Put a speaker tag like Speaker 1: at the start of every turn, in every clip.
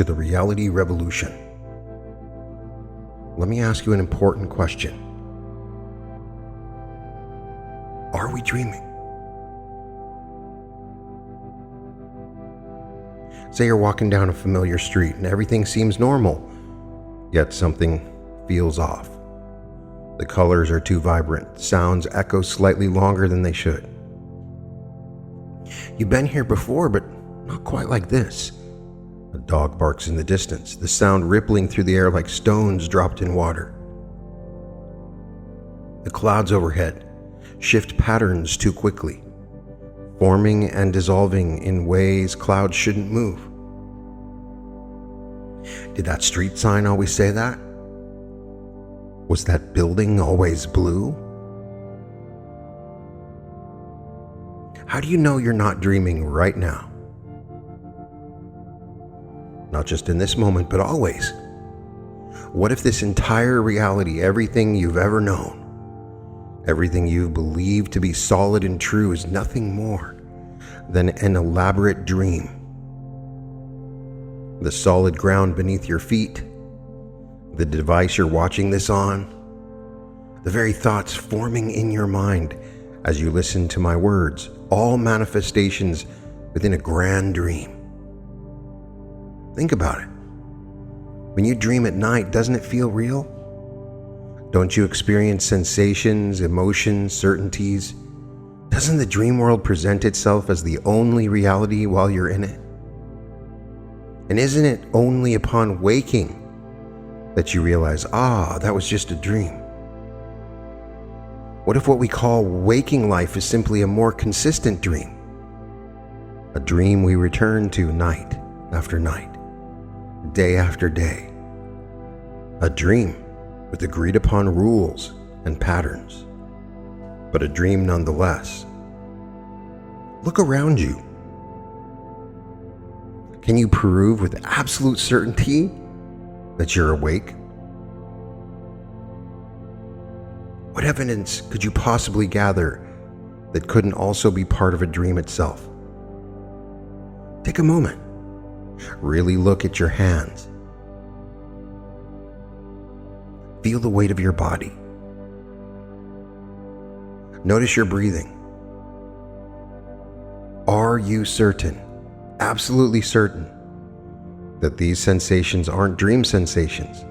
Speaker 1: to the reality revolution. Let me ask you an important question. Are we dreaming? Say you're walking down a familiar street and everything seems normal, yet something feels off. The colors are too vibrant, sounds echo slightly longer than they should. You've been here before, but not quite like this. A dog barks in the distance, the sound rippling through the air like stones dropped in water. The clouds overhead shift patterns too quickly, forming and dissolving in ways clouds shouldn't move. Did that street sign always say that? Was that building always blue? How do you know you're not dreaming right now? Not just in this moment, but always. What if this entire reality, everything you've ever known, everything you've believed to be solid and true, is nothing more than an elaborate dream? The solid ground beneath your feet, the device you're watching this on, the very thoughts forming in your mind as you listen to my words, all manifestations within a grand dream. Think about it. When you dream at night, doesn't it feel real? Don't you experience sensations, emotions, certainties? Doesn't the dream world present itself as the only reality while you're in it? And isn't it only upon waking that you realize, that was just a dream? What if what we call waking life is simply a more consistent dream? A dream we return to night after night, day after day. A dream with agreed upon rules and patterns, but a dream nonetheless. Look around you. Can you prove with absolute certainty that you're awake? What evidence could you possibly gather that couldn't also be part of a dream itself? Take a moment. Really look at your hands. Feel the weight of your body. Notice your breathing. Are you certain, absolutely certain, that these sensations aren't dream sensations?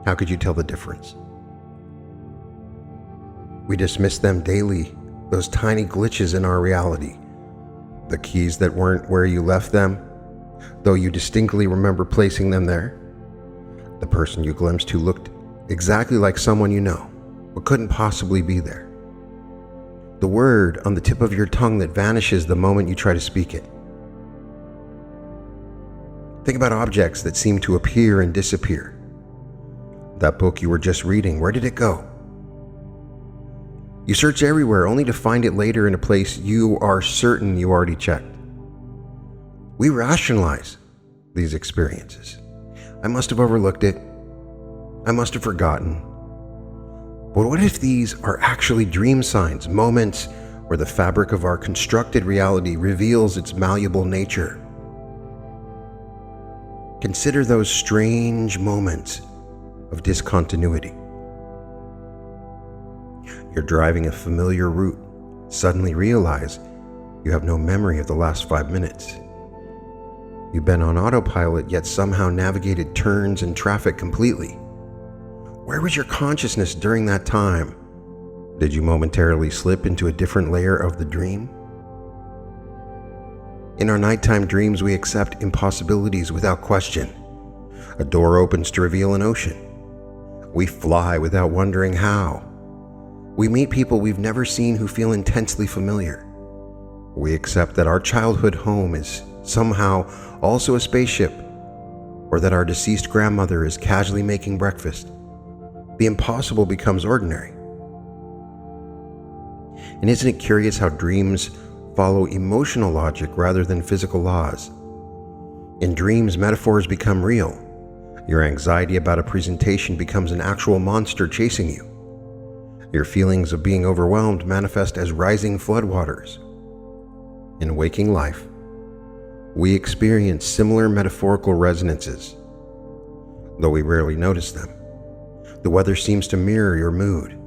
Speaker 1: How could you tell the difference? We dismiss them daily, those tiny glitches in our reality. The keys that weren't where you left them, though you distinctly remember placing them there. The person you glimpsed who looked exactly like someone you know, but couldn't possibly be there. The word on the tip of your tongue that vanishes the moment you try to speak it. Think about objects that seem to appear and disappear. That book you were just reading, where did it go? You search everywhere only to find it later in a place you are certain you already checked. We rationalize these experiences. I must have overlooked it. I must have forgotten. But what if these are actually dream signs, moments where the fabric of our constructed reality reveals its malleable nature? Consider those strange moments of discontinuity. You're driving a familiar route, suddenly realize you have no memory of the last 5 minutes. You've been on autopilot, yet somehow navigated turns and traffic completely. Where was your consciousness during that time? Did you momentarily slip into a different layer of the dream? In our nighttime dreams, we accept impossibilities without question. A door opens to reveal an ocean. We fly without wondering how. We meet people we've never seen who feel intensely familiar. We accept that our childhood home is somehow also a spaceship, or that our deceased grandmother is casually making breakfast. The impossible becomes ordinary. And isn't it curious how dreams follow emotional logic rather than physical laws? In dreams, metaphors become real. Your anxiety about a presentation becomes an actual monster chasing you. Your feelings of being overwhelmed manifest as rising floodwaters. In waking life, we experience similar metaphorical resonances, though we rarely notice them. The weather seems to mirror your mood.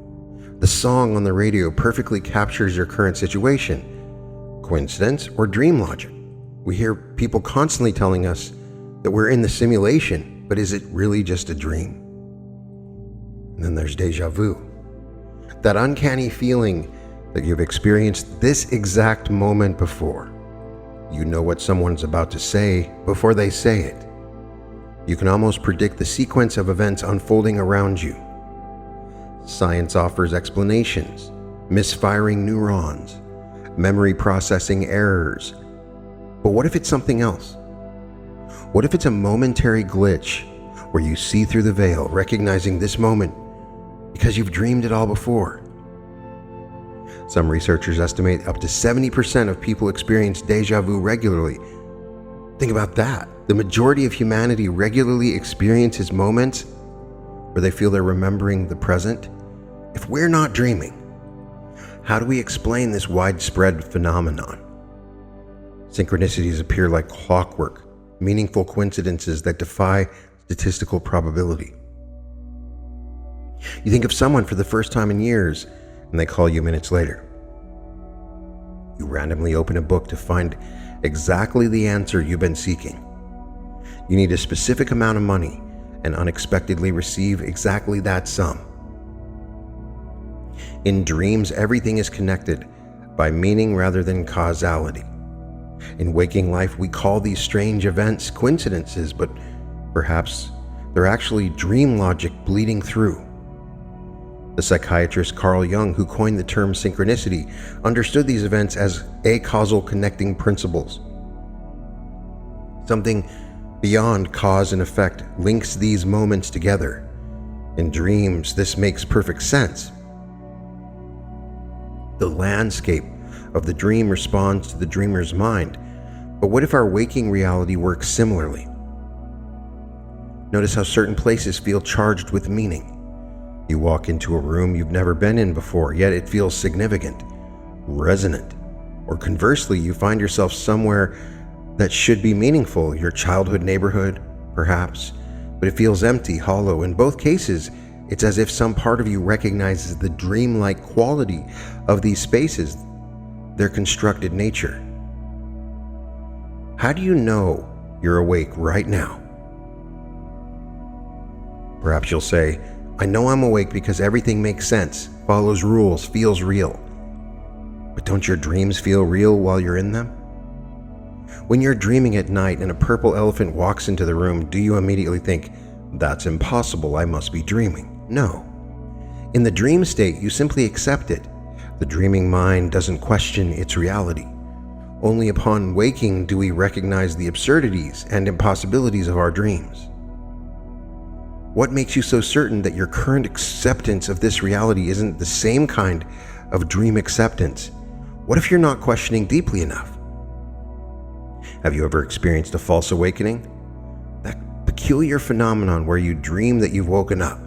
Speaker 1: The song on the radio perfectly captures your current situation. Coincidence or dream logic? We hear people constantly telling us that we're in the simulation, but is it really just a dream? And then there's deja vu. That uncanny feeling that you've experienced this exact moment before. You know what someone's about to say before they say it. You can almost predict the sequence of events unfolding around you. Science offers explanations, misfiring neurons, memory processing errors. But what if it's something else? What if it's a momentary glitch where you see through the veil, recognizing this moment because you've dreamed it all before? Some researchers estimate up to 70% of people experience deja vu regularly. Think about that. The majority of humanity regularly experiences moments where they feel they're remembering the present. If we're not dreaming, how do we explain this widespread phenomenon? Synchronicities appear like clockwork, meaningful coincidences that defy statistical probability. You think of someone for the first time in years, and they call you minutes later. You randomly open a book to find exactly the answer you've been seeking. You need a specific amount of money and unexpectedly receive exactly that sum. In dreams, everything is connected by meaning rather than causality. In waking life, we call these strange events coincidences, but perhaps they're actually dream logic bleeding through. The psychiatrist Carl Jung, who coined the term synchronicity, understood these events as acausal connecting principles. Something beyond cause and effect links these moments together. In dreams, this makes perfect sense. The landscape of the dream responds to the dreamer's mind. But what if our waking reality works similarly? Notice how certain places feel charged with meaning. You walk into a room you've never been in before, yet it feels significant, resonant. Or conversely, you find yourself somewhere that should be meaningful, your childhood neighborhood, perhaps, but it feels empty, hollow. In both cases, it's as if some part of you recognizes the dreamlike quality of these spaces, their constructed nature. How do you know you're awake right now? Perhaps you'll say, I know I'm awake because everything makes sense, follows rules, feels real. But don't your dreams feel real while you're in them? When you're dreaming at night and a purple elephant walks into the room, do you immediately think, that's impossible, I must be dreaming? No. In the dream state, you simply accept it. The dreaming mind doesn't question its reality. Only upon waking do we recognize the absurdities and impossibilities of our dreams. What makes you so certain that your current acceptance of this reality isn't the same kind of dream acceptance? What if you're not questioning deeply enough? Have you ever experienced a false awakening? That peculiar phenomenon where you dream that you've woken up.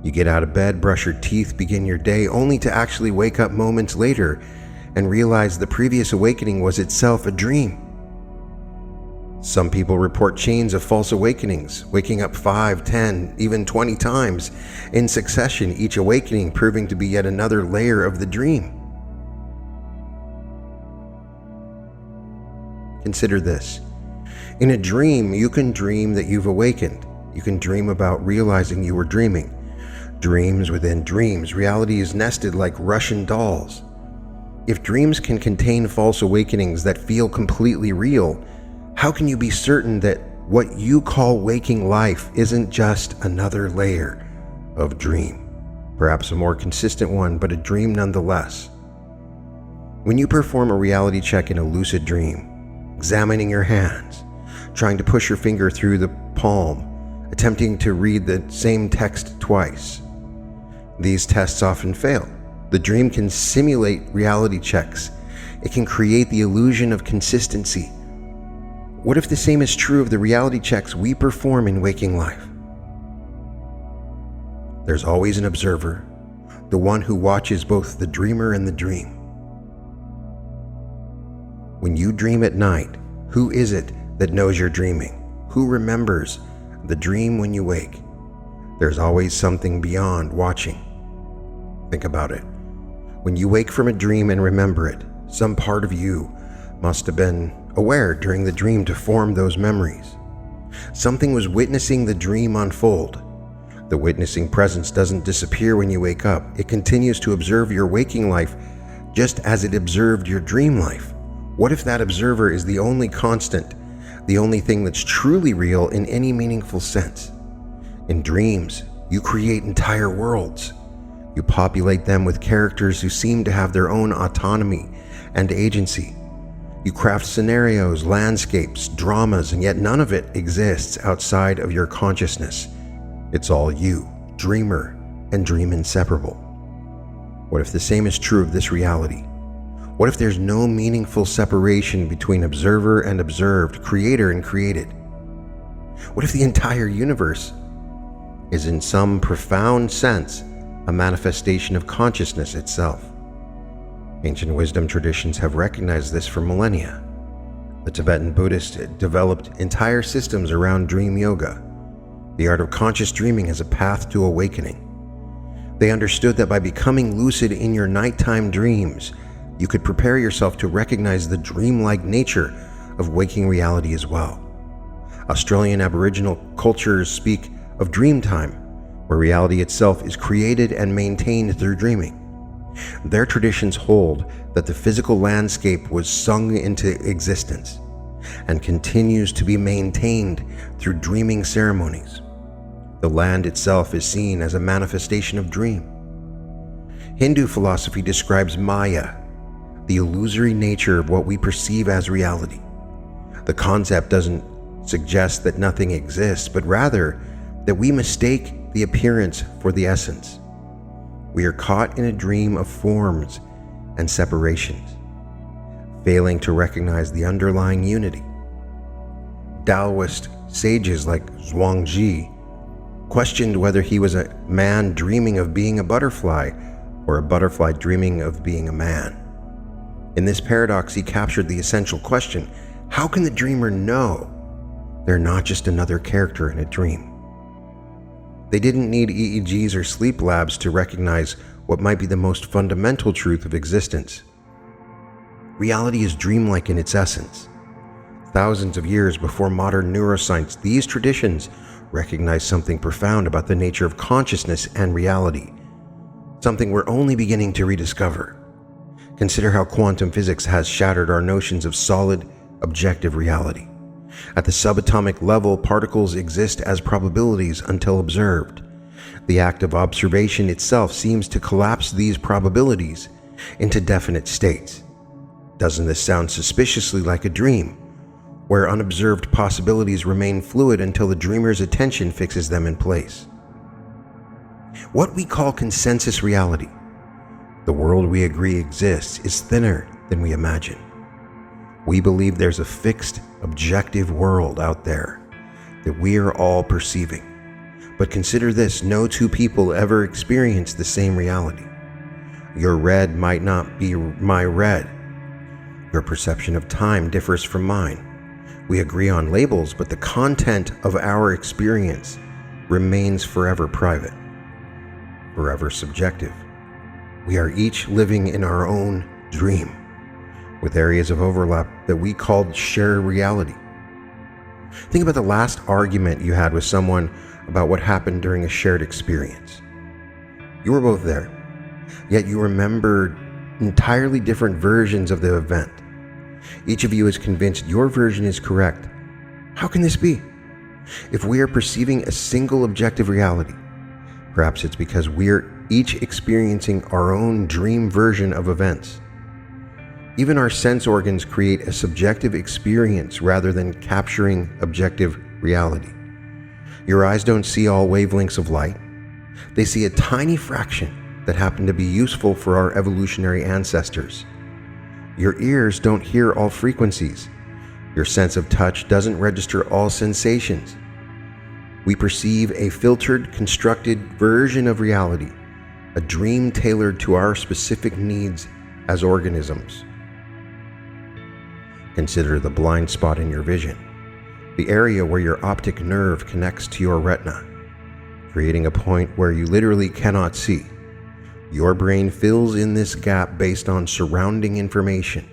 Speaker 1: You get out of bed, brush your teeth, begin your day, only to actually wake up moments later and realize the previous awakening was itself a dream. Some people report chains of false awakenings, waking up 5, 10, even 20 times in succession, each awakening proving to be yet another layer of the dream. Consider this. In a dream, you can dream that you've awakened. You can dream about realizing you were dreaming. Dreams within dreams. Reality is nested like Russian dolls. If dreams can contain false awakenings that feel completely real, how can you be certain that what you call waking life isn't just another layer of dream? Perhaps a more consistent one, but a dream nonetheless. When you perform a reality check in a lucid dream, examining your hands, trying to push your finger through the palm, attempting to read the same text twice, these tests often fail. The dream can simulate reality checks. It can create the illusion of consistency. What if the same is true of the reality checks we perform in waking life? There's always an observer, the one who watches both the dreamer and the dream. When you dream at night, Who is it that knows you're dreaming? Who remembers the dream when you wake? There's always something beyond watching. Think about it. When you wake from a dream and remember it, some part of you must have been aware during the dream to form those memories. Something was witnessing the dream unfold. The witnessing presence doesn't disappear when you wake up. It continues to observe your waking life just as it observed your dream life. What if that observer is the only constant, the only thing that's truly real in any meaningful sense? In dreams, you create entire worlds. You populate them with characters who seem to have their own autonomy and agency. You craft scenarios, landscapes, dramas, and yet none of it exists outside of your consciousness. It's all you, dreamer, and dream inseparable. What if the same is true of this reality? What if there's no meaningful separation between observer and observed, creator and created? What if the entire universe is in some profound sense a manifestation of consciousness itself? Ancient wisdom traditions have recognized this for millennia. The Tibetan Buddhists developed entire systems around dream yoga, the art of conscious dreaming as a path to awakening. They understood that by becoming lucid in your nighttime dreams, you could prepare yourself to recognize the dreamlike nature of waking reality as well. Australian Aboriginal cultures speak of dream time, where reality itself is created and maintained through dreaming. Their traditions hold that the physical landscape was sung into existence and continues to be maintained through dreaming ceremonies. The land itself is seen as a manifestation of dream. Hindu philosophy describes Maya, the illusory nature of what we perceive as reality. The concept doesn't suggest that nothing exists, but rather that we mistake the appearance for the essence. We are caught in a dream of forms and separations, failing to recognize the underlying unity. Taoist sages like Zhuangzi questioned whether he was a man dreaming of being a butterfly or a butterfly dreaming of being a man. In this paradox, he captured the essential question: how can the dreamer know they're not just another character in a dream? They didn't need EEGs or sleep labs to recognize what might be the most fundamental truth of existence. Reality is dreamlike in its essence. Thousands of years before modern neuroscience, these traditions recognized something profound about the nature of consciousness and reality, something we're only beginning to rediscover. Consider how quantum physics has shattered our notions of solid, objective reality. At the subatomic level, particles exist as probabilities until observed. The act of observation itself seems to collapse these probabilities into definite states. Doesn't this sound suspiciously like a dream, where unobserved possibilities remain fluid until the dreamer's attention fixes them in place? What we call consensus reality, the world we agree exists, is thinner than we imagine. We believe there's a fixed, objective world out there that we are all perceiving. But consider this: no two people ever experience the same reality. Your red might not be my red. Your perception of time differs from mine. We agree on labels, but the content of our experience remains forever private, forever subjective. We are each living in our own dream, with areas of overlap that we called shared reality. Think about the last argument you had with someone about what happened during a shared experience. You were both there, yet you remembered entirely different versions of the event. Each of you is convinced your version is correct. How can this be? If we are perceiving a single objective reality, perhaps it's because we're each experiencing our own dream version of events. Even our sense organs create a subjective experience rather than capturing objective reality. Your eyes don't see all wavelengths of light. They see a tiny fraction that happened to be useful for our evolutionary ancestors. Your ears don't hear all frequencies. Your sense of touch doesn't register all sensations. We perceive a filtered, constructed version of reality, a dream tailored to our specific needs as organisms. Consider the blind spot in your vision, the area where your optic nerve connects to your retina, creating a point where you literally cannot see. Your brain fills in this gap based on surrounding information.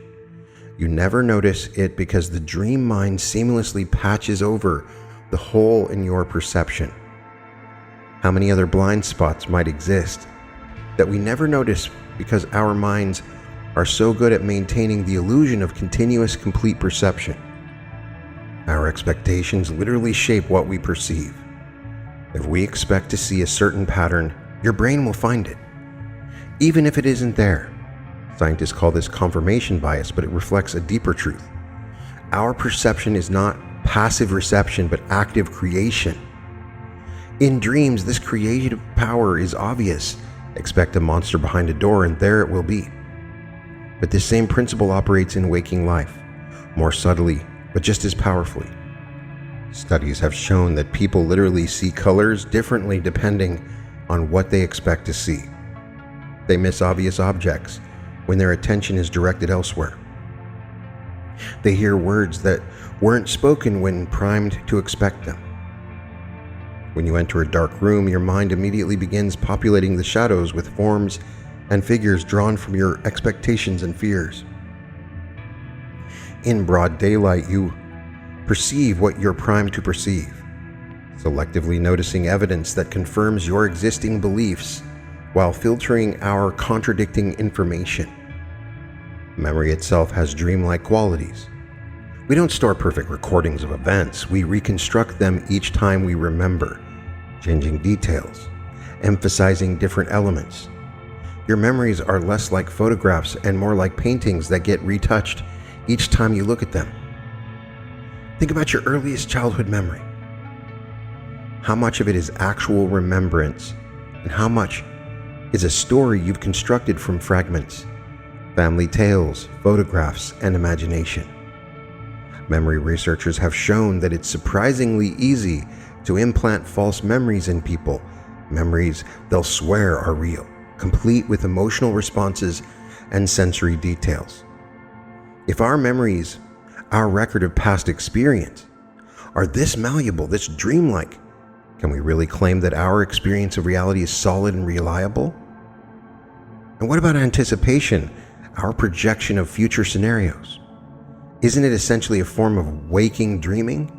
Speaker 1: You never notice it because the dream mind seamlessly patches over the hole in your perception. How many other blind spots might exist that we never notice because our minds are so good at maintaining the illusion of continuous, complete perception? Our expectations literally shape what we perceive. If we expect to see a certain pattern, your brain will find it, even if it isn't there. Scientists call this confirmation bias, but it reflects a deeper truth. Our perception is not passive reception, but active creation. In dreams, this creative power is obvious. Expect a monster behind a door, and there it will be. But this same principle operates in waking life, more subtly, but just as powerfully. Studies have shown that people literally see colors differently depending on what they expect to see. They miss obvious objects when their attention is directed elsewhere. They hear words that weren't spoken when primed to expect them. When you enter a dark room, your mind immediately begins populating the shadows with forms and figures drawn from your expectations and fears. In broad daylight, you perceive what you're primed to perceive, selectively noticing evidence that confirms your existing beliefs while filtering our contradicting information. Memory itself has dreamlike qualities. We don't store perfect recordings of events. We reconstruct them each time we remember, changing details, emphasizing different elements. Your memories are less like photographs and more like paintings that get retouched each time you look at them. Think about your earliest childhood memory. How much of it is actual remembrance, and how much is a story you've constructed from fragments, family tales, photographs, and imagination? Memory researchers have shown that it's surprisingly easy to implant false memories in people, memories they'll swear are real, complete with emotional responses and sensory details. If our memories, our record of past experience, are this malleable, this dreamlike, can we really claim that our experience of reality is solid and reliable? And what about anticipation, our projection of future scenarios? Isn't it essentially a form of waking dreaming?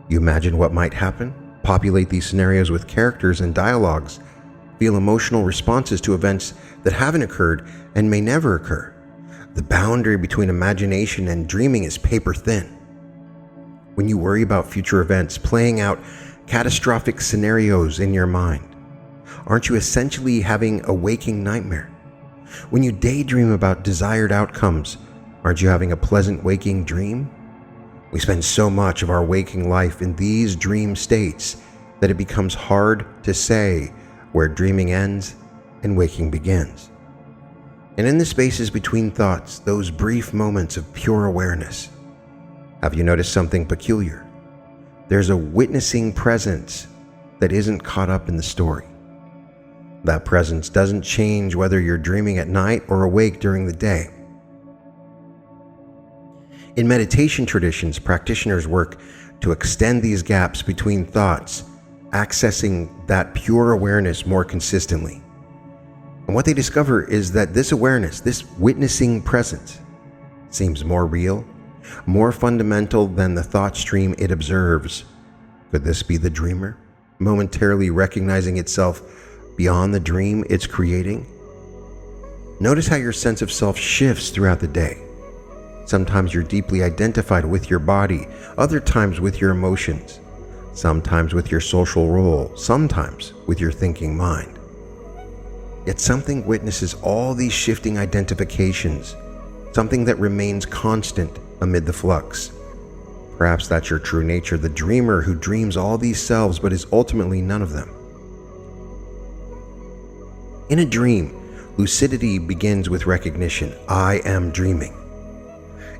Speaker 1: You imagine what might happen, populate these scenarios with characters and dialogues, feel emotional responses to events that haven't occurred and may never occur. The boundary between imagination and dreaming is paper thin. When you worry about future events, playing out catastrophic scenarios in your mind, aren't you essentially having a waking nightmare? When you daydream about desired outcomes, aren't you having a pleasant waking dream? We spend so much of our waking life in these dream states that it becomes hard to say where dreaming ends and waking begins. And in the spaces between thoughts, those brief moments of pure awareness, have you noticed something peculiar? There's a witnessing presence that isn't caught up in the story. That presence doesn't change whether you're dreaming at night or awake during the day. In meditation traditions, practitioners work to extend these gaps between thoughts, accessing that pure awareness more consistently. And what they discover is that this awareness, this witnessing presence, seems more real, more fundamental than the thought stream it observes. Could this be the dreamer, momentarily recognizing itself beyond the dream it's creating? Notice how your sense of self shifts throughout the day. Sometimes you're deeply identified with your body, other times with your emotions, sometimes with your social role, sometimes with your thinking mind. Yet something witnesses all these shifting identifications, something that remains constant amid the flux. Perhaps that's your true nature, the dreamer who dreams all these selves but is ultimately none of them. In a dream, lucidity begins with recognition. I am dreaming.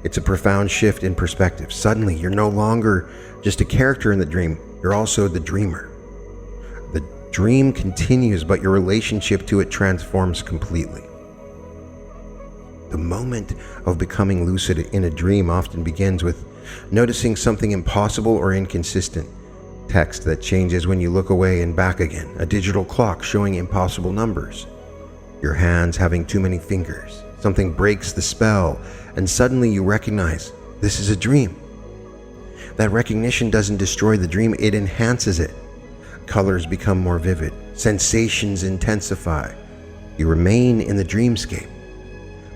Speaker 1: It's a profound shift in perspective. Suddenly, you're no longer just a character in the dream, you're also the dreamer. The dream continues, but your relationship to it transforms completely. The moment of becoming lucid in a dream often begins with noticing something impossible or inconsistent. Text that changes when you look away and back again. A digital clock showing impossible numbers. Your hands having too many fingers. Something breaks the spell, and suddenly you recognize this is a dream. That recognition doesn't destroy the dream, it enhances it. Colors become more vivid. Sensations intensify. You remain in the dreamscape,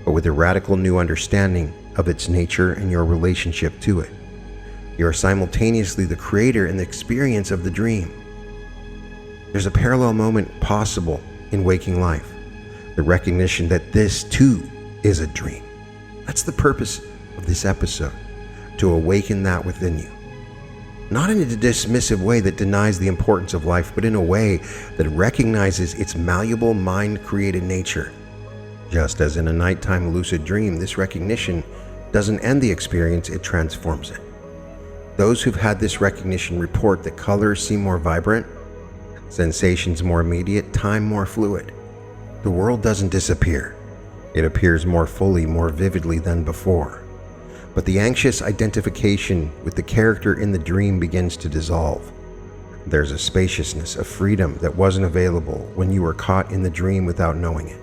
Speaker 1: but with a radical new understanding of its nature and your relationship to it. You are simultaneously the creator and the experience of the dream. There's a parallel moment possible in waking life, the recognition that this too is a dream. That's the purpose of this episode, to awaken that within you. Not in a dismissive way that denies the importance of life, but in a way that recognizes its malleable mind-created nature. Just as in a nighttime lucid dream, this recognition doesn't end the experience, it transforms it. Those who've had this recognition report that colors seem more vibrant, sensations more immediate, time more fluid. The world doesn't disappear. It appears more fully, more vividly than before. But the anxious identification with the character in the dream begins to dissolve. There's a spaciousness, a freedom that wasn't available when you were caught in the dream without knowing it.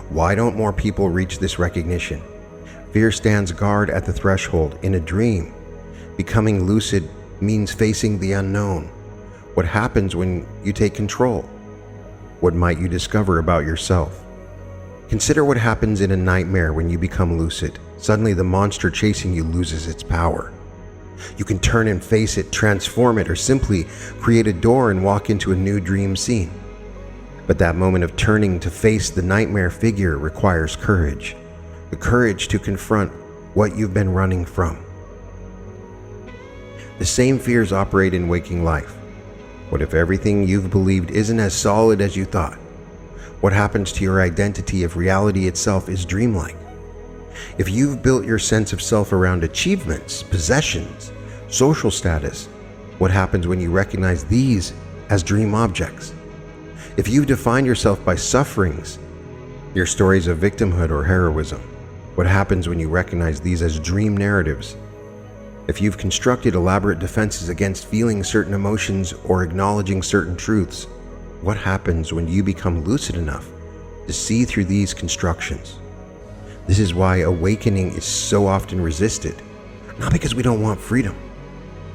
Speaker 1: Why don't more people reach this recognition? Fear stands guard at the threshold. In a dream, becoming lucid means facing the unknown. What happens when you take control? What might you discover about yourself? Consider what happens in a nightmare when you become lucid. Suddenly the monster chasing you loses its power. You can turn and face it, transform it, or simply create a door and walk into a new dream scene. But that moment of turning to face the nightmare figure requires courage. The courage to confront what you've been running from. The same fears operate in waking life. What if everything you've believed isn't as solid as you thought? What happens to your identity if reality itself is dreamlike? If you've built your sense of self around achievements, possessions, social status, what happens when you recognize these as dream objects? If you've defined yourself by sufferings, your stories of victimhood or heroism, what happens when you recognize these as dream narratives? If you've constructed elaborate defenses against feeling certain emotions or acknowledging certain truths, what happens when you become lucid enough to see through these constructions? This is why awakening is so often resisted, not because we don't want freedom,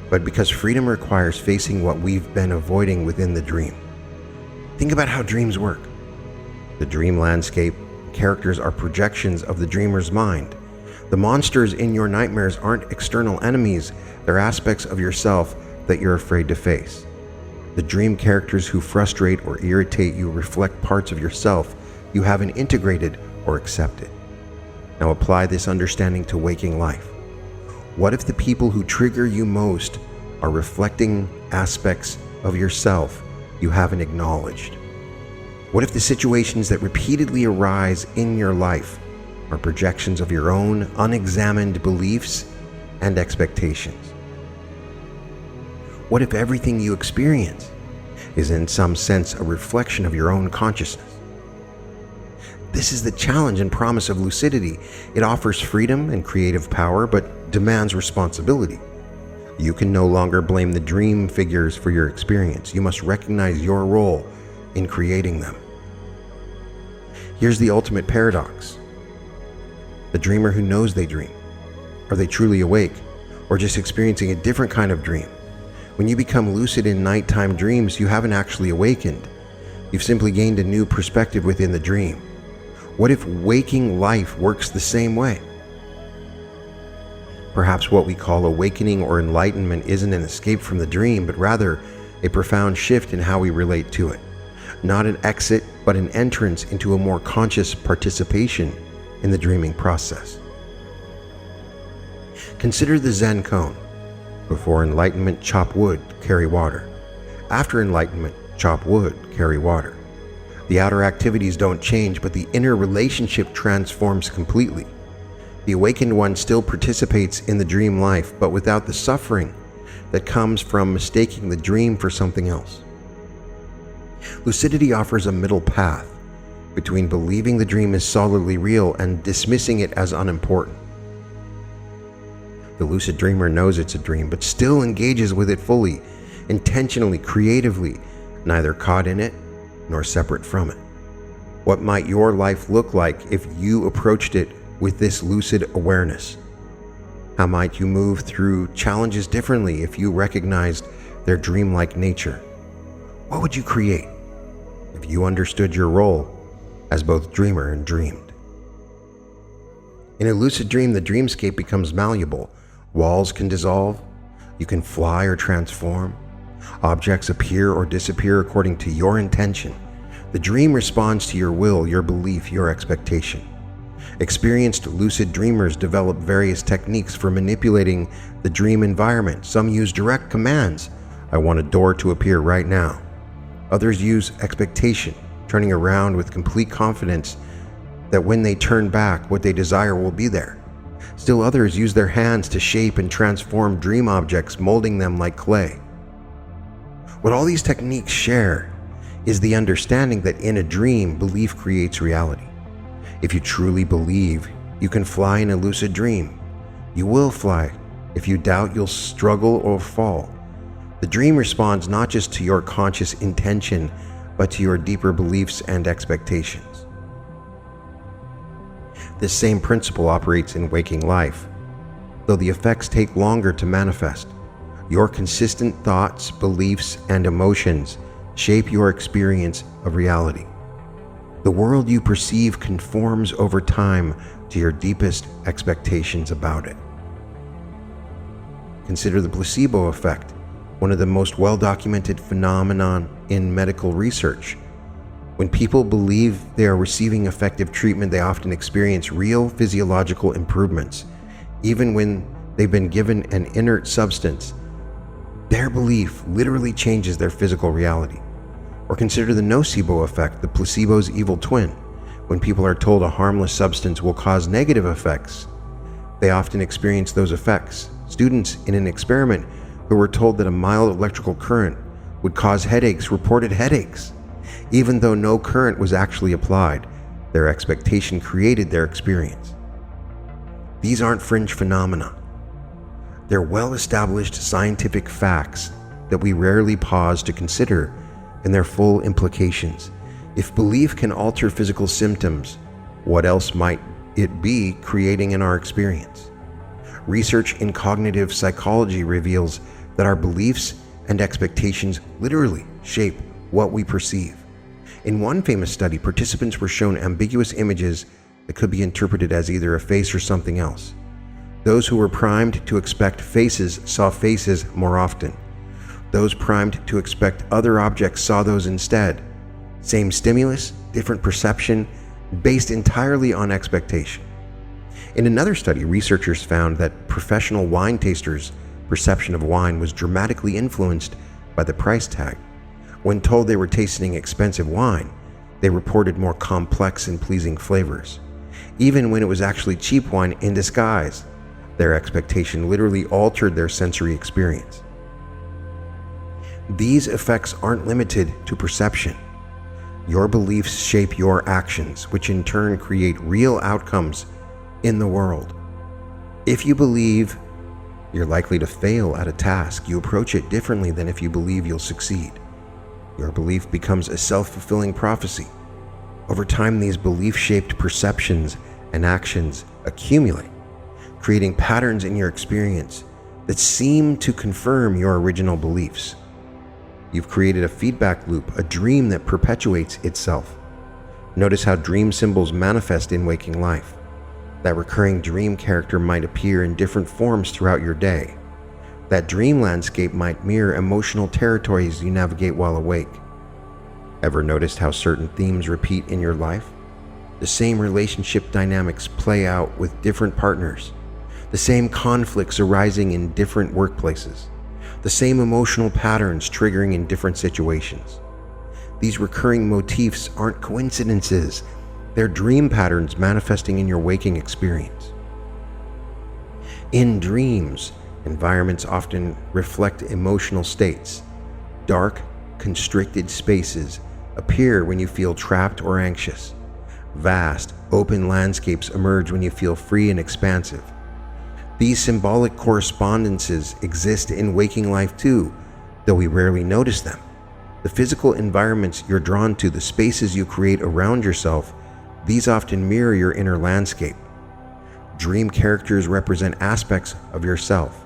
Speaker 1: but because freedom requires facing what we've been avoiding within the dream. Think about how dreams work. The dream landscape, characters are projections of the dreamer's mind. The monsters in your nightmares aren't external enemies, they're aspects of yourself that you're afraid to face. The dream characters who frustrate or irritate you reflect parts of yourself you haven't integrated or accepted. Now apply this understanding to waking life. What if the people who trigger you most are reflecting aspects of yourself you haven't acknowledged? What if the situations that repeatedly arise in your life are projections of your own unexamined beliefs and expectations? What if everything you experience is in some sense a reflection of your own consciousness? This is the challenge and promise of lucidity. It offers freedom and creative power, but demands responsibility. You can no longer blame the dream figures for your experience. You must recognize your role in creating them. Here's the ultimate paradox. The dreamer who knows they dream. Are they truly awake, or just experiencing a different kind of dream? When you become lucid in nighttime dreams, you haven't actually awakened. You've simply gained a new perspective within the dream. What if waking life works the same way? Perhaps what we call awakening or enlightenment isn't an escape from the dream, but rather a profound shift in how we relate to it. Not an exit, but an entrance into a more conscious participation in the dreaming process. Consider the Zen koan. Before enlightenment, chop wood, carry water. After enlightenment, chop wood, carry water. The outer activities don't change, but the inner relationship transforms completely. The awakened one still participates in the dream life, but without the suffering that comes from mistaking the dream for something else. Lucidity offers a middle path. between believing the dream is solidly real and dismissing it as unimportant. The lucid dreamer knows it's a dream, but still engages with it fully, intentionally, creatively, neither caught in it nor separate from it. What might your life look like if you approached it with this lucid awareness? How might you move through challenges differently if you recognized their dreamlike nature? What would you create if you understood your role as both dreamer and dreamed? In a lucid dream, the dreamscape becomes malleable. Walls can dissolve, you can fly or transform, objects appear or disappear according to your intention. The dream responds to your will, your belief, your expectation. Experienced lucid dreamers develop various techniques for manipulating the dream environment. Some use direct commands. I want a door to appear right now. Others use expectation, turning around with complete confidence that when they turn back, what they desire will be there. Still others use their hands to shape and transform dream objects, molding them like clay. What all these techniques share is the understanding that in a dream, belief creates reality. If you truly believe you can fly in a lucid dream, you will fly. If you doubt, you'll struggle or fall. The dream responds not just to your conscious intention, but to your deeper beliefs and expectations. This same principle operates in waking life, though the effects take longer to manifest. Your consistent thoughts, beliefs, and emotions shape your experience of reality. The world you perceive conforms over time to your deepest expectations about it. Consider the placebo effect, one of the most well-documented phenomenon in medical research. When people believe they are receiving effective treatment, they often experience real physiological improvements, even when they've been given an inert substance. Their belief literally changes their physical reality. Or consider the nocebo effect, the placebo's evil twin. When people are told a harmless substance will cause negative effects, they often experience those effects. Students in an experiment who were told that a mild electrical current would cause headaches reported headaches. Even though no current was actually applied, their expectation created their experience. These aren't fringe phenomena. They're well-established scientific facts that we rarely pause to consider and their full implications. If belief can alter physical symptoms, what else might it be creating in our experience? Research in cognitive psychology reveals that our beliefs and expectations literally shape what we perceive. In one famous study, participants were shown ambiguous images that could be interpreted as either a face or something else. Those who were primed to expect faces saw faces more often. Those primed to expect other objects saw those instead. Same stimulus, different perception, based entirely on expectation. In another study, researchers found that professional wine tasters' perception of wine was dramatically influenced by the price tag. When told they were tasting expensive wine, they reported more complex and pleasing flavors. Even when it was actually cheap wine in disguise, their expectation literally altered their sensory experience. These effects aren't limited to perception. Your beliefs shape your actions, which in turn create real outcomes in the world. If you believe you're likely to fail at a task, you approach it differently than if you believe you'll succeed. Your belief becomes a self-fulfilling prophecy. Over time, these belief-shaped perceptions and actions accumulate, creating patterns in your experience that seem to confirm your original beliefs. You've created a feedback loop, a dream that perpetuates itself. Notice how dream symbols manifest in waking life. That recurring dream character might appear in different forms throughout your day. That dream landscape might mirror emotional territories you navigate while awake. Ever noticed how certain themes repeat in your life? The same relationship dynamics play out with different partners. The same conflicts arising in different workplaces. The same emotional patterns triggering in different situations. These recurring motifs aren't coincidences. They're dream patterns manifesting in your waking experience. In dreams, environments often reflect emotional states. Dark, constricted spaces appear when you feel trapped or anxious. Vast, open landscapes emerge when you feel free and expansive. These symbolic correspondences exist in waking life too, though we rarely notice them. The physical environments you're drawn to, the spaces you create around yourself, these often mirror your inner landscape. Dream characters represent aspects of yourself.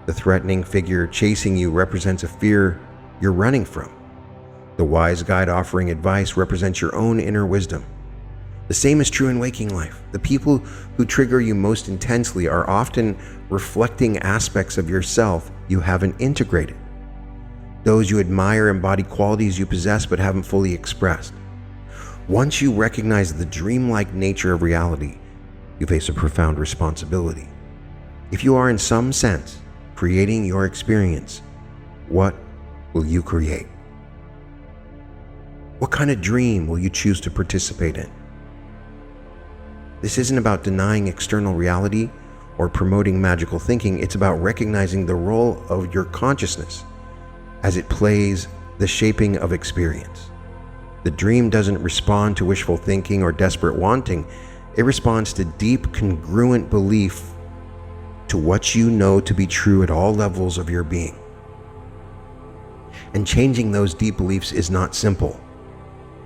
Speaker 1: The threatening figure chasing you represents a fear you're running from. The wise guide offering advice represents your own inner wisdom. The same is true in waking life. The people who trigger you most intensely are often reflecting aspects of yourself you haven't integrated. Those you admire embody qualities you possess but haven't fully expressed. Once you recognize the dreamlike nature of reality, you face a profound responsibility. If you are in some sense creating your experience, what will you create? What kind of dream will you choose to participate in? This isn't about denying external reality or promoting magical thinking. It's about recognizing the role of your consciousness as it plays the shaping of experience. The dream doesn't respond to wishful thinking or desperate wanting. It responds to deep, congruent belief to what you know to be true at all levels of your being. And changing those deep beliefs is not simple.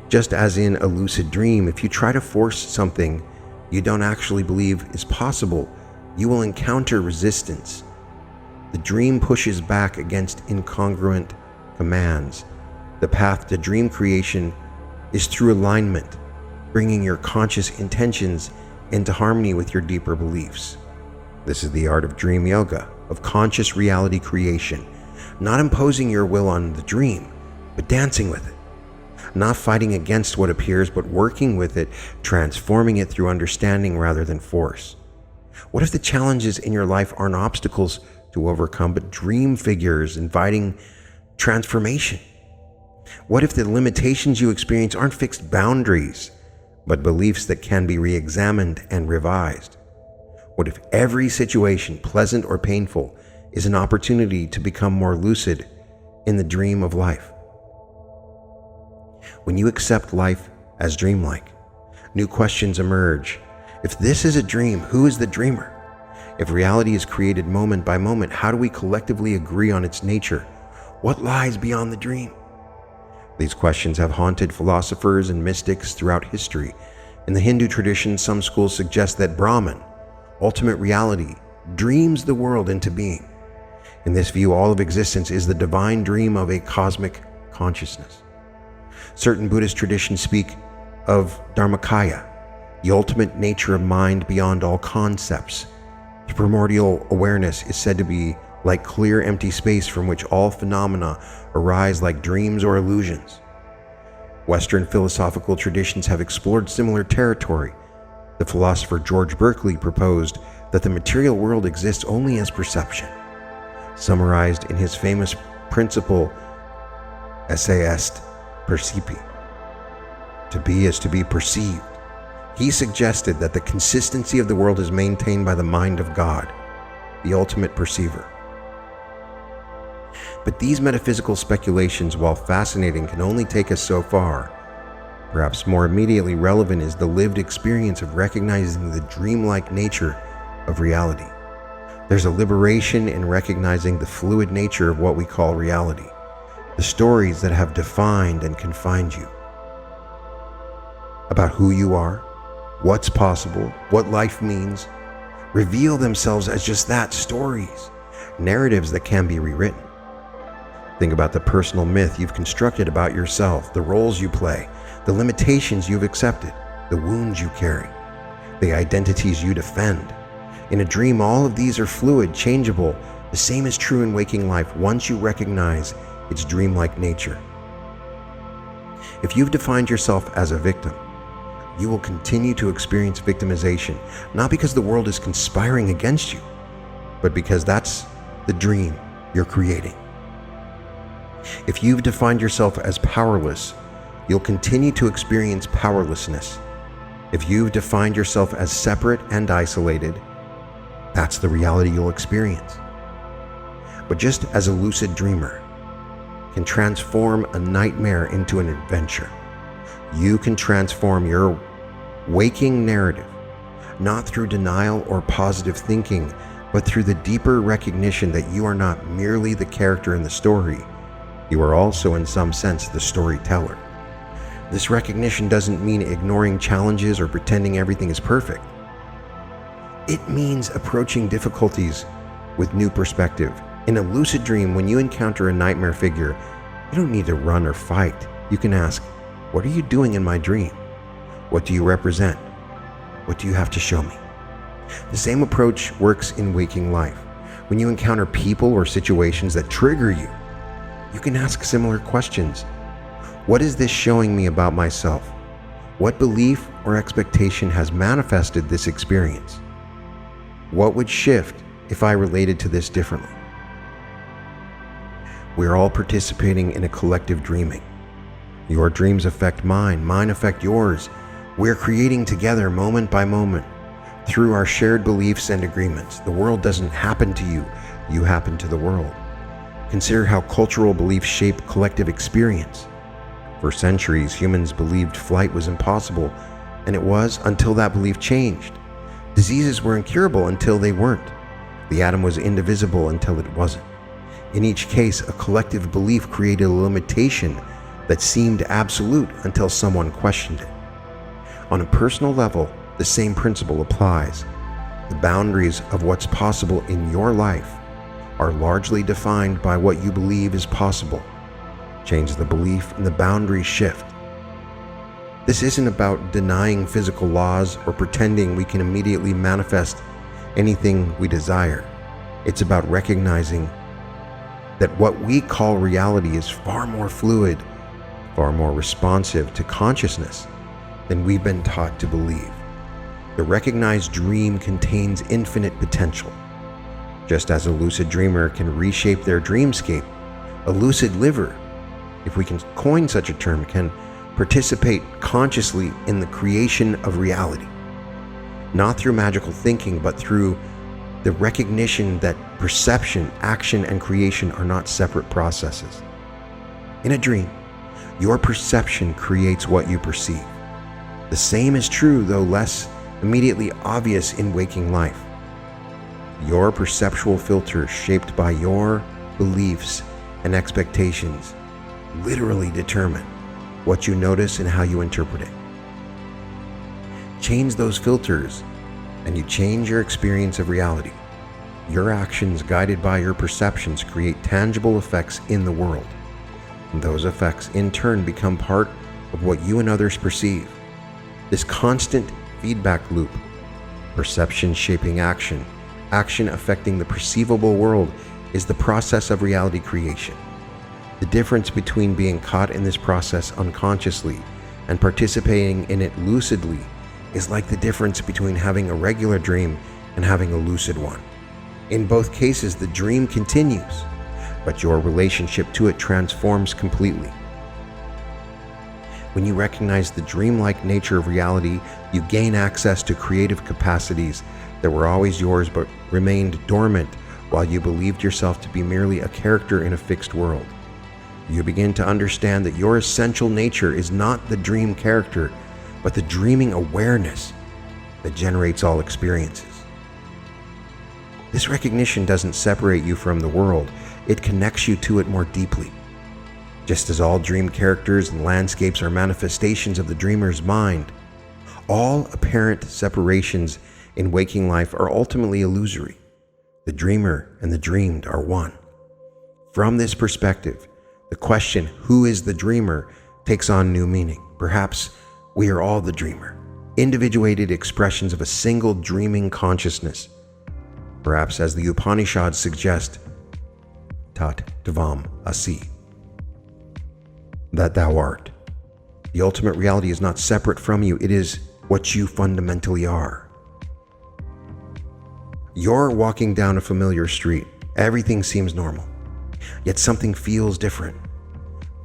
Speaker 1: Just as in a lucid dream, if you try to force something you don't actually believe is possible, you will encounter resistance. The dream pushes back against incongruent commands. The path to dream creation is through alignment, bringing your conscious intentions into harmony with your deeper beliefs. This is the art of dream yoga, of conscious reality creation, not imposing your will on the dream, but dancing with it. Not fighting against what appears, but working with it, transforming it through understanding rather than force. What if the challenges in your life aren't obstacles to overcome, but dream figures inviting transformation? What if the limitations you experience aren't fixed boundaries, but beliefs that can be re-examined and revised? What if every situation, pleasant or painful, is an opportunity to become more lucid in the dream of life? When you accept life as dreamlike, new questions emerge. If this is a dream, who is the dreamer? If reality is created moment by moment, how do we collectively agree on its nature? What lies beyond the dream? These questions have haunted philosophers and mystics throughout history. In the Hindu tradition, some schools suggest that Brahman, ultimate reality, dreams the world into being. In this view, all of existence is the divine dream of a cosmic consciousness. Certain Buddhist traditions speak of Dharmakaya, the ultimate nature of mind beyond all concepts. The primordial awareness is said to be like clear, empty space from which all phenomena arise like dreams or illusions. Western philosophical traditions have explored similar territory. The philosopher George Berkeley proposed that the material world exists only as perception, summarized in his famous principle Esse est percipi. To be is to be perceived. He suggested that the consistency of the world is maintained by the mind of God, the ultimate perceiver. But these metaphysical speculations, while fascinating, can only take us so far. Perhaps more immediately relevant is the lived experience of recognizing the dreamlike nature of reality. There's a liberation in recognizing the fluid nature of what we call reality, the stories that have defined and confined you, about who you are, what's possible, what life means, reveal themselves as just that, stories, narratives that can be rewritten. Think about the personal myth you've constructed about yourself, the roles you play, the limitations you've accepted, the wounds you carry, the identities you defend. In a dream, all of these are fluid, changeable. The same is true in waking life once you recognize its dreamlike nature. If you've defined yourself as a victim, you will continue to experience victimization, not because the world is conspiring against you, but because that's the dream you're creating. If you've defined yourself as powerless, you'll continue to experience powerlessness. If you've defined yourself as separate and isolated, that's the reality you'll experience. But just as a lucid dreamer can transform a nightmare into an adventure, you can transform your waking narrative, not through denial or positive thinking, but through the deeper recognition that you are not merely the character in the story, you are also in some sense the storyteller. This recognition doesn't mean ignoring challenges or pretending everything is perfect. It means approaching difficulties with new perspective. In a lucid dream, when you encounter a nightmare figure, you don't need to run or fight. You can ask, "What are you doing in my dream? What do you represent? What do you have to show me?" The same approach works in waking life. When you encounter people or situations that trigger you, you can ask similar questions. What is this showing me about myself? What belief or expectation has manifested this experience? What would shift if I related to this differently? We're all participating in a collective dreaming. Your dreams affect mine, mine affect yours. We're creating together moment by moment through our shared beliefs and agreements. The world doesn't happen to you, you happen to the world. Consider how cultural beliefs shape collective experience. For centuries, humans believed flight was impossible, and it was until that belief changed. Diseases were incurable until they weren't. The atom was indivisible until it wasn't. In each case, a collective belief created a limitation that seemed absolute until someone questioned it. On a personal level, the same principle applies. The boundaries of what's possible in your life are largely defined by what you believe is possible. Change the belief and the boundaries shift. This isn't about denying physical laws or pretending we can immediately manifest anything we desire. It's about recognizing that what we call reality is far more fluid, far more responsive to consciousness than we've been taught to believe. The recognized dream contains infinite potential. Just as a lucid dreamer can reshape their dreamscape, a lucid liver, if we can coin such a term, can participate consciously in the creation of reality. Not through magical thinking, but through the recognition that perception, action, and creation are not separate processes. In a dream, your perception creates what you perceive. The same is true, though less immediately obvious in waking life. Your perceptual filter, shaped by your beliefs and expectations, literally determine what you notice and how you interpret it. Change those filters, and you change your experience of reality. Your actions, guided by your perceptions, create tangible effects in the world. And those effects, in turn, become part of what you and others perceive. This constant feedback loop, perception shaping action, action affecting the perceivable world, is the process of reality creation. The difference between being caught in this process unconsciously and participating in it lucidly is like the difference between having a regular dream and having a lucid one. In both cases, the dream continues, but your relationship to it transforms completely. When you recognize the dreamlike nature of reality, you gain access to creative capacities that were always yours but remained dormant while you believed yourself to be merely a character in a fixed world. You begin to understand that your essential nature is not the dream character, but the dreaming awareness that generates all experiences. This recognition doesn't separate you from the world, it connects you to it more deeply. Just as all dream characters and landscapes are manifestations of the dreamer's mind, all apparent separations in waking life are ultimately illusory. The dreamer and the dreamed are one. From this perspective, the question, who is the dreamer, takes on new meaning. Perhaps we are all the dreamer, individuated expressions of a single dreaming consciousness. Perhaps, as the Upanishads suggest, tat tvam asi, that thou art. The ultimate reality is not separate from you, it is what you fundamentally are. You're walking down a familiar street. Everything seems normal, yet something feels different.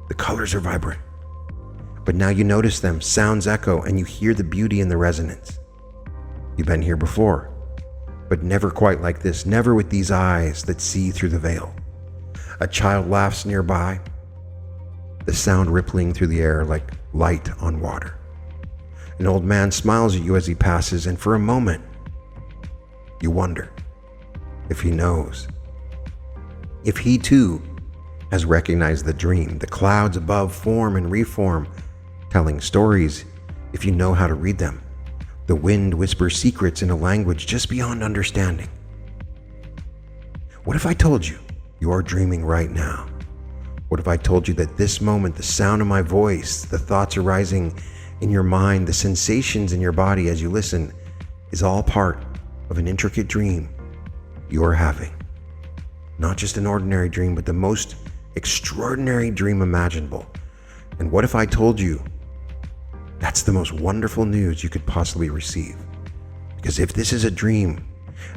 Speaker 1: The colors are vibrant, but now you notice them, sounds echo, and you hear the beauty in the resonance. You've been here before, but never quite like this, never with these eyes that see through the veil. A child laughs nearby, the sound rippling through the air like light on water. An old man smiles at you as he passes, and for a moment, you wonder if he knows. If he too has recognized the dream. The clouds above form and reform, telling stories if you know how to read them. The wind whispers secrets in a language just beyond understanding. What if I told you you're dreaming right now? What if I told you that this moment, the sound of my voice, the thoughts arising in your mind, the sensations in your body as you listen, is all part of an intricate dream you're having? Not just an ordinary dream, but the most extraordinary dream imaginable. And what if I told you that's the most wonderful news you could possibly receive? Because if this is a dream,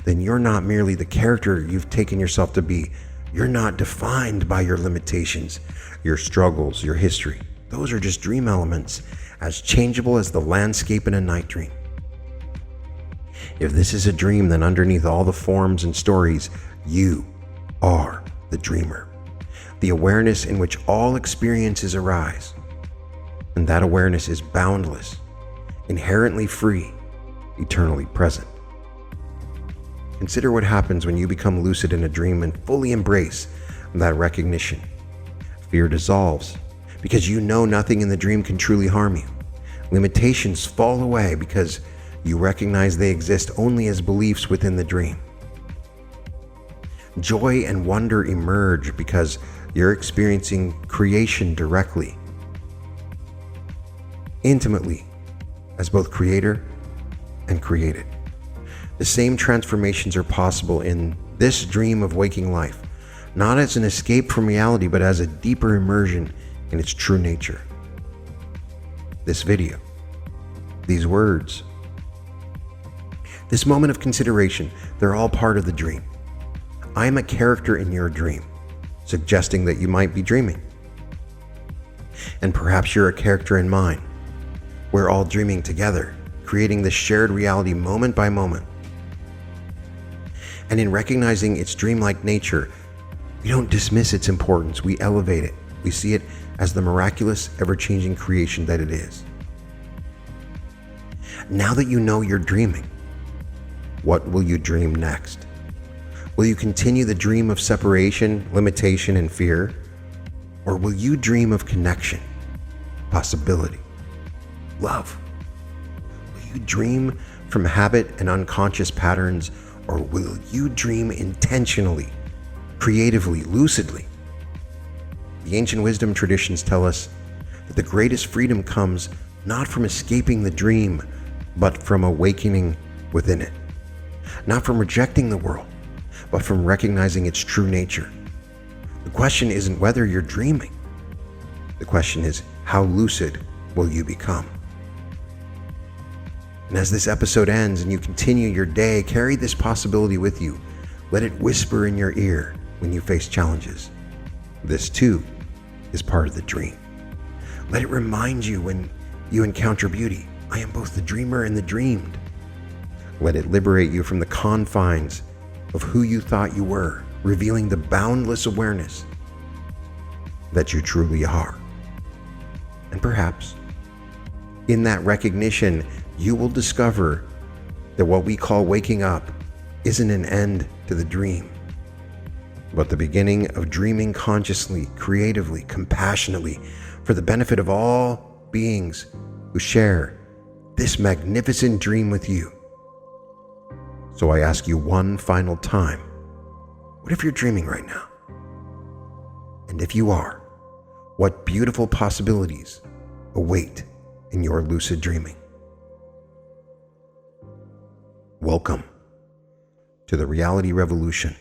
Speaker 1: then you're not merely the character you've taken yourself to be. You're not defined by your limitations, your struggles, your history. Those are just dream elements, as changeable as the landscape in a night dream. If this is a dream, then underneath all the forms and stories, you are the dreamer, the awareness in which all experiences arise. And that awareness is boundless, inherently free, eternally present. Consider what happens when you become lucid in a dream and fully embrace that recognition. Fear dissolves because you know nothing in the dream can truly harm you. Limitations fall away because you recognize they exist only as beliefs within the dream. Joy and wonder emerge because you're experiencing creation directly, intimately, as both creator and created. The same transformations are possible in this dream of waking life, not as an escape from reality, but as a deeper immersion in its true nature. This video, these words, this moment of consideration, they're all part of the dream. I am a character in your dream, suggesting that you might be dreaming. And perhaps you're a character in mine. We're all dreaming together, creating this shared reality moment by moment. And in recognizing its dreamlike nature, we don't dismiss its importance, we elevate it. We see it as the miraculous, ever-changing creation that it is. Now that you know you're dreaming, what will you dream next? Will you continue the dream of separation, limitation, and fear? Or will you dream of connection, possibility, love? Will you dream from habit and unconscious patterns? Or will you dream intentionally, creatively, lucidly? The ancient wisdom traditions tell us that the greatest freedom comes not from escaping the dream, but from awakening within it. Not from rejecting the world, but from recognizing its true nature. The question isn't whether you're dreaming. The question is, how lucid will you become? And as this episode ends and you continue your day, carry this possibility with you. Let it whisper in your ear when you face challenges. This too is part of the dream. Let it remind you when you encounter beauty. I am both the dreamer and the dreamed. Let it liberate you from the confines of who you thought you were, revealing the boundless awareness that you truly are. And perhaps in that recognition, you will discover that what we call waking up isn't an end to the dream, but the beginning of dreaming consciously, creatively, compassionately, for the benefit of all beings who share this magnificent dream with you. So I ask you one final time, what if you're dreaming right now? And if you are, what beautiful possibilities await in your lucid dreaming? Welcome to the reality revolution.